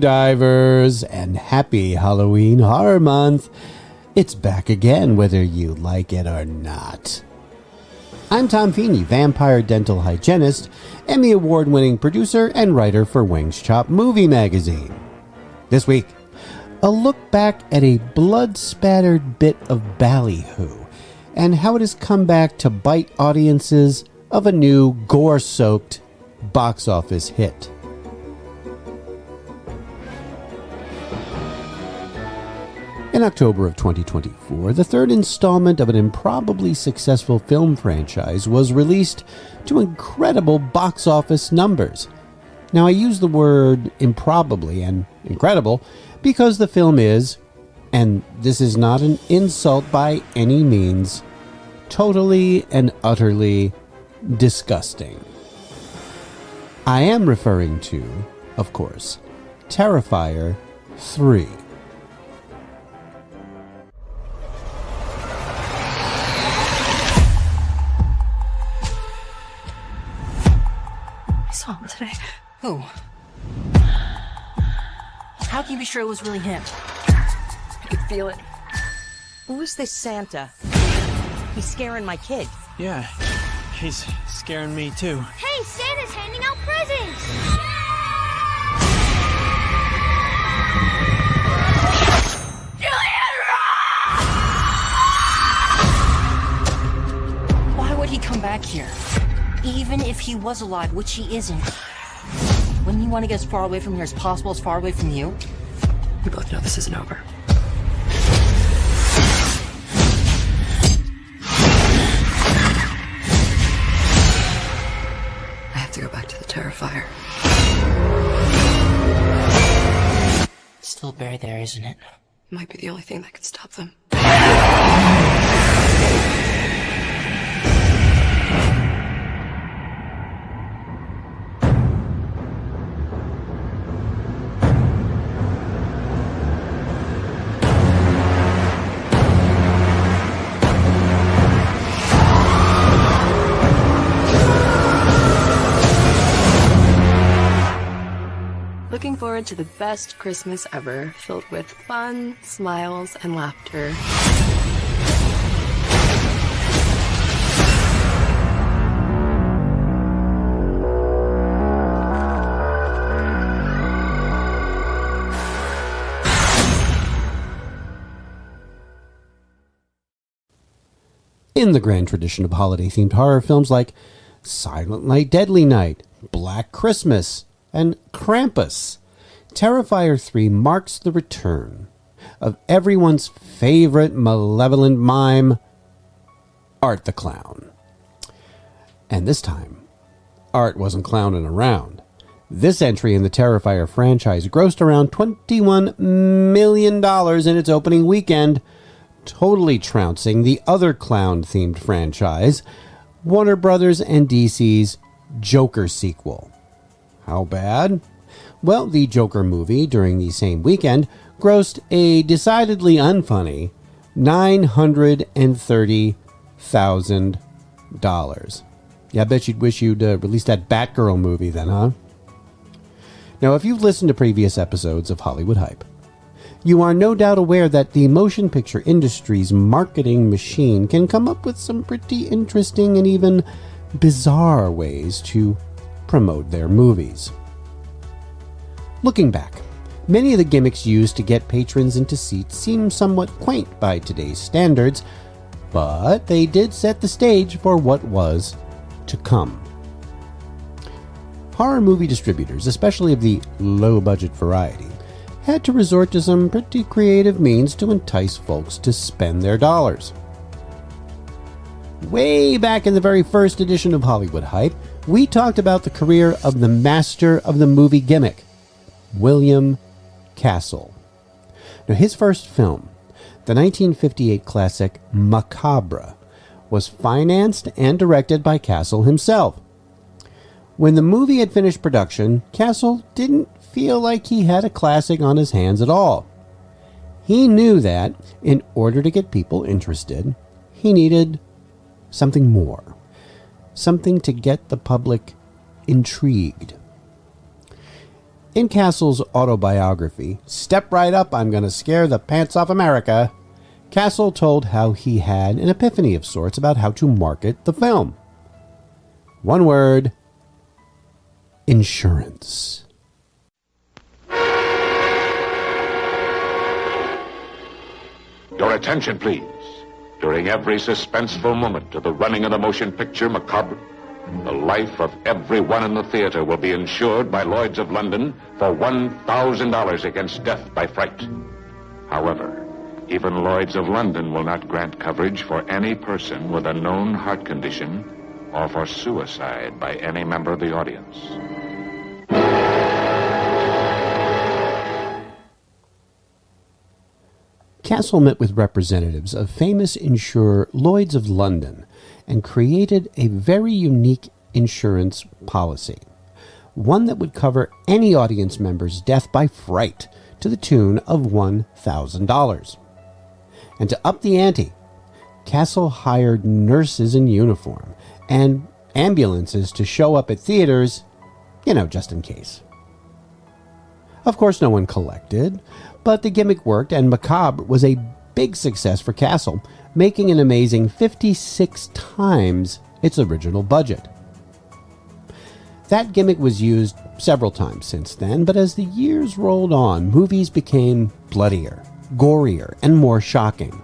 divers, and happy Halloween Horror Month. It's back again, whether you like it or not. I'm Tom Feeney, vampire dental hygienist, Emmy Award-winning producer, and writer for Wings Chop Movie Magazine. This week, a look back at a blood-spattered bit of ballyhoo, and how it has come back to bite audiences of a new gore-soaked box office hit. In October of 2024, the third installment of an improbably successful film franchise was released to incredible box office numbers. Now, I use the word improbably and incredible because the film is, and this is not an insult by any means, totally and utterly disgusting. I am referring to, of course, Terrifier 3. I saw him today. Who? How can you be sure it was really him? I could feel it. Who is this Santa? He's scaring my kid. Yeah, he's scaring me too. Hey, Santa's handing out presents! Why would he come back here? Even if he was alive, which he isn't. Wouldn't you want to get as far away from here as possible, as far away from you? We both know this isn't over. I have to go back to the Terrifier. It's still buried there, isn't it? It might be the only thing that can stop them. Looking forward to the best Christmas ever, filled with fun, smiles, and laughter. In the grand tradition of holiday-themed horror films like Silent Night, Deadly Night, Black Christmas, and Krampus, Terrifier 3 marks the return of everyone's favorite malevolent mime, Art the Clown. And this time, Art wasn't clowning around. This entry in the Terrifier franchise grossed around $21 million in its opening weekend, totally trouncing the other clown-themed franchise, Warner Brothers and DC's Joker sequel. How bad? Well, the Joker movie during the same weekend grossed a decidedly unfunny $930,000. Yeah, I bet you'd wish you'd released that Batgirl movie then, huh? Now, if you've listened to previous episodes of Hollywood Hype, you are no doubt aware that the motion picture industry's marketing machine can come up with some pretty interesting and even bizarre ways to promote their movies. Looking back, many of the gimmicks used to get patrons into seats seem somewhat quaint by today's standards, but they did set the stage for what was to come. Horror movie distributors, especially of the low-budget variety, had to resort to some pretty creative means to entice folks to spend their dollars. Way back in the very first edition of Hollywood Hype, we talked about the career of the master of the movie gimmick, William Castle. Now, his first film, the 1958 classic Macabre, was financed and directed by Castle himself. When the movie had finished production, Castle didn't feel like he had a classic on his hands at all. He knew that, in order to get people interested, he needed something more. Something to get the public intrigued. In Castle's autobiography, Step Right Up, I'm Gonna Scare the Pants Off America, Castle told how he had an epiphany of sorts about how to market the film. One word: insurance. Your attention, please. During every suspenseful moment of the running of the motion picture Macabre, the life of everyone in the theater will be insured by Lloyd's of London for $1,000 against death by fright. However, even Lloyd's of London will not grant coverage for any person with a known heart condition or for suicide by any member of the audience. Castle met with representatives of famous insurer Lloyd's of London and created a very unique insurance policy, one that would cover any audience member's death by fright to the tune of $1,000. And to up the ante, Castle hired nurses in uniform and ambulances to show up at theaters, just in case. Of course, no one collected, but the gimmick worked, and Macabre was a big success for Castle, making an amazing 56 times its original budget. That gimmick was used several times since then, but as the years rolled on, movies became bloodier, gorier, and more shocking.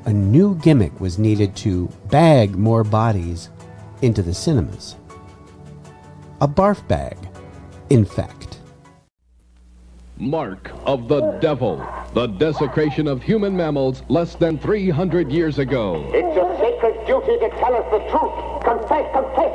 A new gimmick was needed to bag more bodies into the cinemas. A barf bag, in fact. Mark of the Devil, the desecration of human mammals less than 300 years ago. It's your sacred duty to tell us the truth. Confess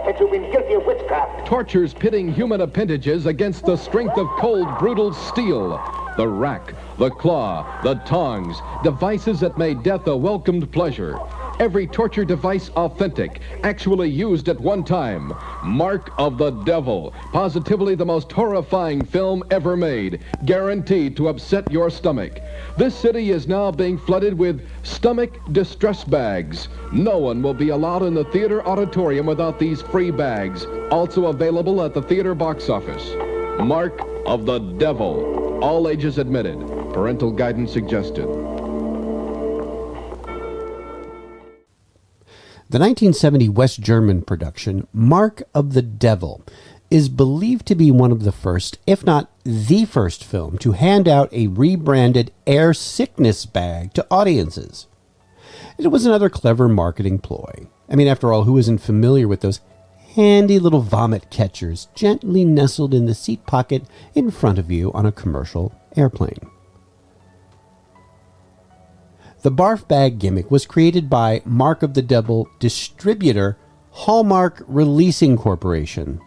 that you've been guilty of witchcraft. Tortures pitting human appendages against the strength of cold, brutal steel. The rack, the claw, the tongs, devices that made death a welcomed pleasure. Every torture device authentic, actually used at one time. Mark of the Devil, positively the most horrifying film ever made, guaranteed to upset your stomach. This city is now being flooded with stomach distress bags. No one will be allowed in the theater auditorium without these free bags, also available at the theater box office. Mark of the Devil, all ages admitted, parental guidance suggested. The 1970 West German production, Mark of the Devil, is believed to be one of the first, if not the first film, to hand out a rebranded air sickness bag to audiences. It was another clever marketing ploy. I mean, after all, who isn't familiar with those handy little vomit catchers gently nestled in the seat pocket in front of you on a commercial airplane? The barf bag gimmick was created by Mark of the Devil distributor Hallmark Releasing Corporation,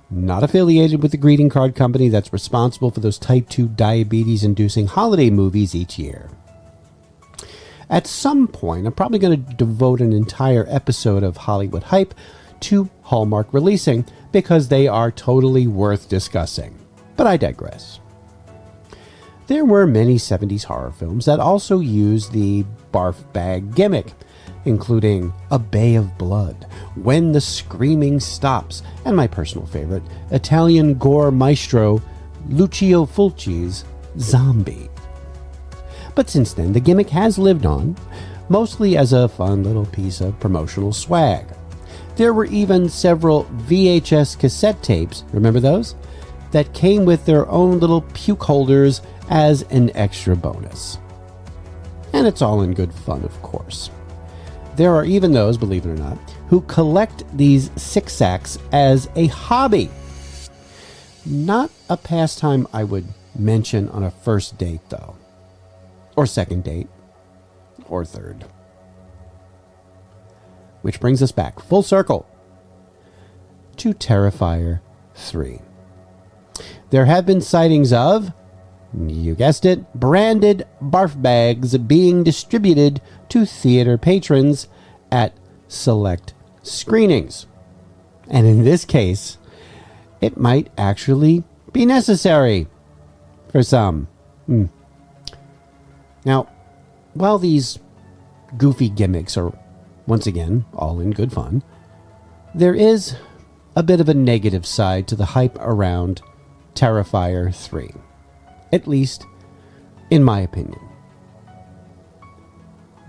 not affiliated with the greeting card company that's responsible for those type 2 diabetes-inducing holiday movies each year. At some point, I'm probably going to devote an entire episode of Hollywood Hype to Hallmark Releasing because they are totally worth discussing. But I digress. There were many 70s horror films that also used the barf bag gimmick, including A Bay of Blood, When the Screaming Stops, and my personal favorite, Italian gore maestro Lucio Fulci's Zombie. But since then, the gimmick has lived on, mostly as a fun little piece of promotional swag. There were even several VHS cassette tapes, remember those? That came with their own little puke holders as an extra bonus. And it's all in good fun, of course. There are even those, believe it or not, who collect these sick sacks as a hobby. Not a pastime I would mention on a first date, though. Or second date. Or third. Which brings us back, full circle, to Terrifier 3. There have been sightings of, you guessed it, branded barf bags being distributed to theater patrons at select screenings. And in this case, it might actually be necessary for some. Now, while these goofy gimmicks are, once again, all in good fun, there is a bit of a negative side to the hype around Terrifier 3. At least, in my opinion.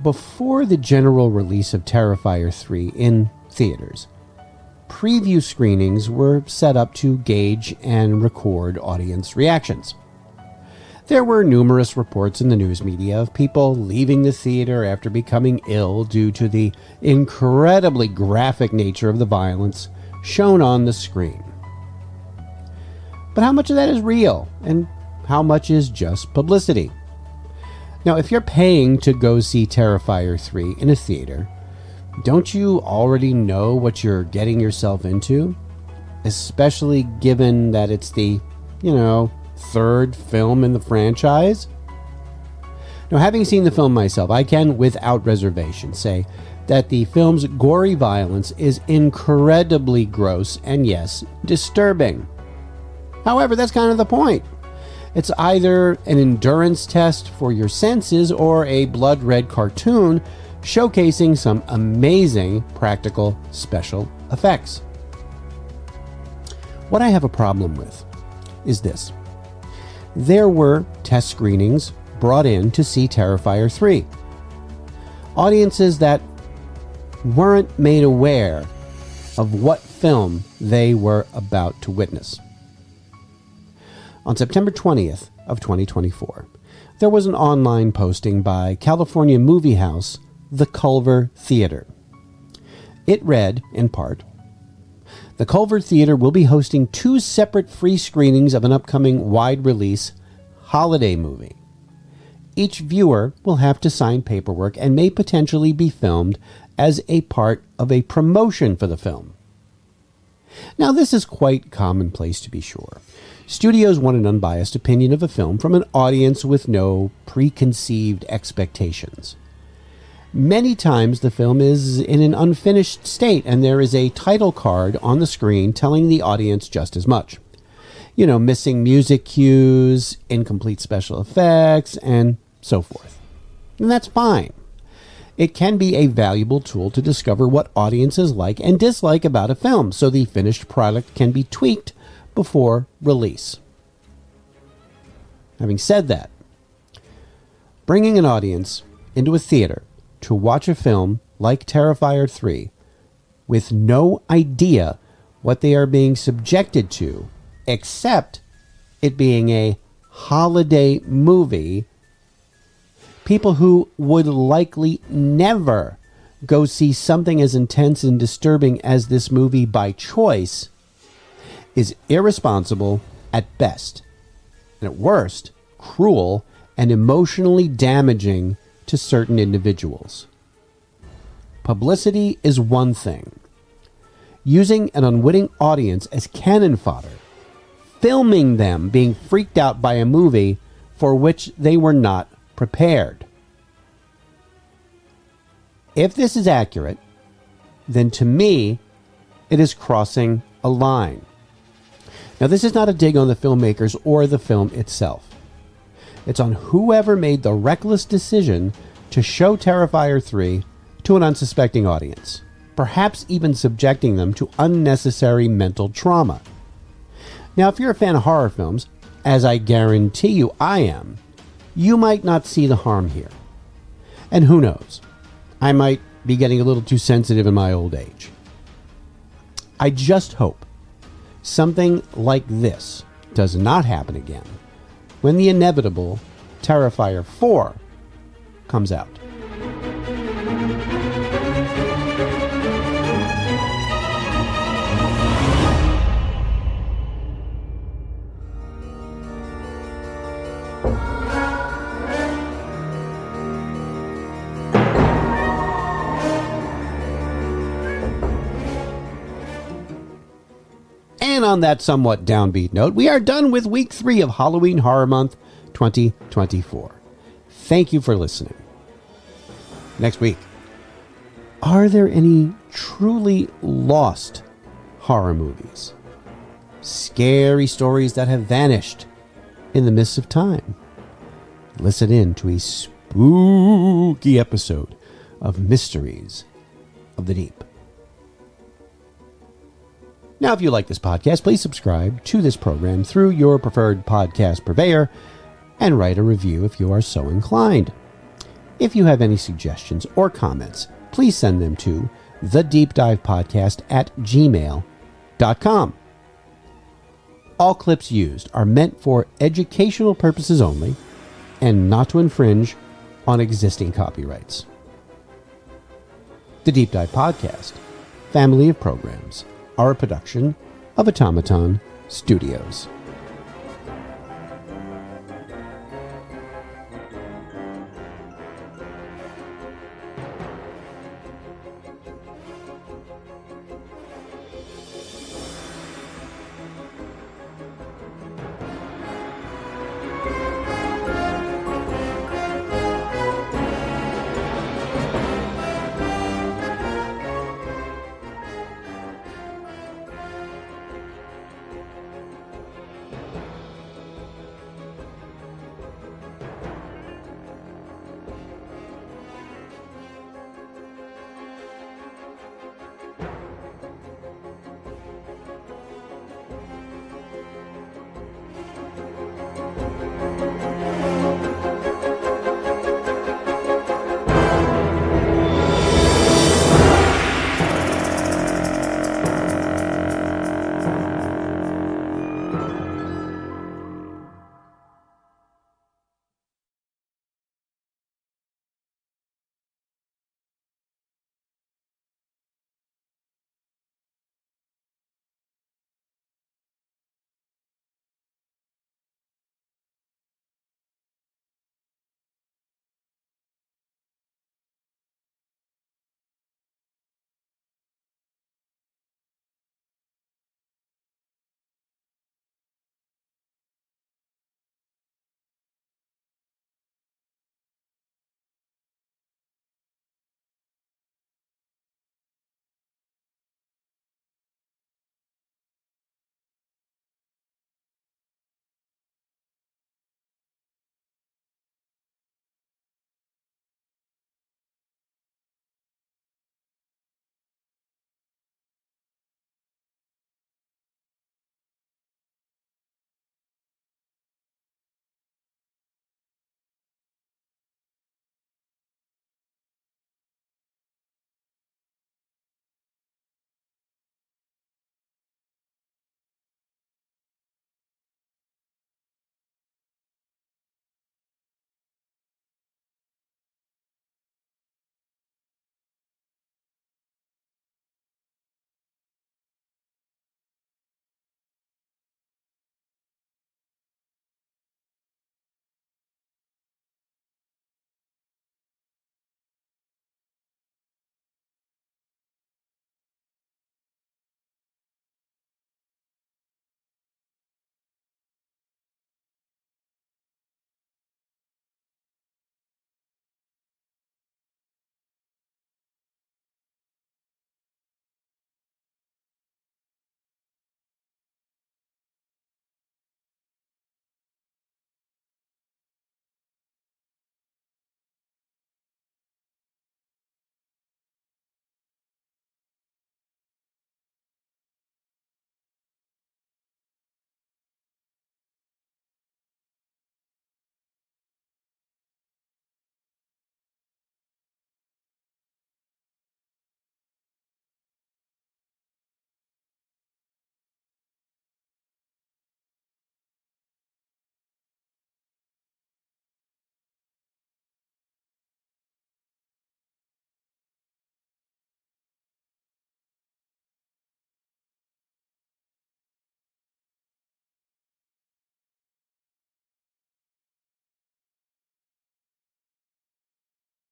Before the general release of Terrifier 3 in theaters, preview screenings were set up to gauge and record audience reactions. There were numerous reports in the news media of people leaving the theater after becoming ill due to the incredibly graphic nature of the violence shown on the screen. But how much of that is real, and how much is just publicity? Now, if you're paying to go see Terrifier 3 in a theater, don't you already know what you're getting yourself into? Especially given that it's the, third film in the franchise? Now, having seen the film myself, I can, without reservation, say that the film's gory violence is incredibly gross and, yes, disturbing. However, that's kind of the point. It's either an endurance test for your senses or a blood-red cartoon showcasing some amazing practical special effects. What I have a problem with is this. There were test screenings brought in to see Terrifier 3. Audiences that weren't made aware of what film they were about to witness. On September 20th of 2024, there was an online posting by California movie house The Culver Theater. It read, in part, "The Culver Theater will be hosting 2 separate free screenings of an upcoming wide-release holiday movie. Each viewer will have to sign paperwork and may potentially be filmed as a part of a promotion for the film." Now, this is quite commonplace, to be sure. Studios want an unbiased opinion of a film from an audience with no preconceived expectations. Many times the film is in an unfinished state and there is a title card on the screen telling the audience just as much. Missing music cues, incomplete special effects, and so forth. And that's fine. It can be a valuable tool to discover what audiences like and dislike about a film, so the finished product can be tweaked before release. Having said that, bringing an audience into a theater to watch a film like Terrifier 3 with no idea what they are being subjected to, except it being a holiday movie, people who would likely never go see something as intense and disturbing as this movie by choice, is irresponsible at best, and at worst, cruel and emotionally damaging to certain individuals. Publicity is one thing. Using an unwitting audience as cannon fodder, filming them being freaked out by a movie for which they were not prepared. If this is accurate, then to me, it is crossing a line. Now, this is not a dig on the filmmakers or the film itself. It's on whoever made the reckless decision to show Terrifier 3 to an unsuspecting audience, perhaps even subjecting them to unnecessary mental trauma. Now, if you're a fan of horror films, as I guarantee you I am, you might not see the harm here. And who knows, I might be getting a little too sensitive in my old age. I just hope something like this does not happen again when the inevitable Terrifier 4 comes out. And on that somewhat downbeat note, we are done with week 3 of Halloween Horror Month 2024. Thank you for listening. Next week, are there any truly lost horror movies? Scary stories that have vanished in the mists of time? Listen in to a spooky episode of Mysteries of the Deep. Now, if you like this podcast, please subscribe to this program through your preferred podcast purveyor and write a review if you are so inclined. If you have any suggestions or comments, please send them to thedeepdivepodcast@gmail.com. All clips used are meant for educational purposes only and not to infringe on existing copyrights. The Deep Dive Podcast, family of programs, are a production of Automaton Studios.